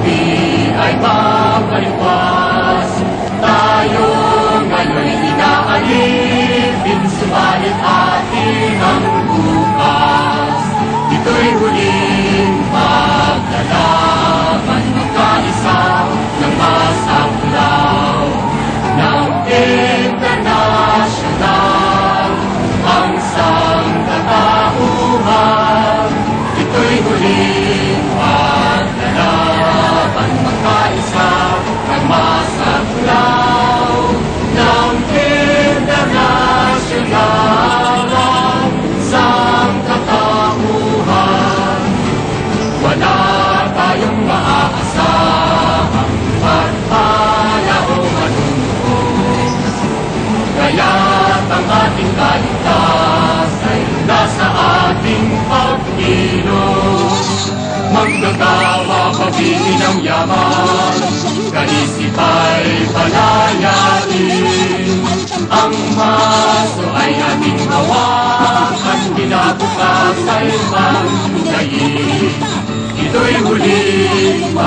gabi ay mapalipas. Tayo ngayon'y inaalipin, subalit atin ang bukas. Ito'y huling paglalaban, magkaisa ng masaklaw ng internasyonal ang sangkatauhan. Ito'y huling paglalaban, magkaisa ng masaklaw ng internasyonal ang sangkatauhan. Wala tayong maaasahan pagpala o manunuot, kaya't ang ating kaligtas ay nasa ating pagkilos. Manggagawa pabili ng yaman, kaisip ay palayain. Ang maso ay ating hawakan, kinabukas ay panggayin. Ito'y huling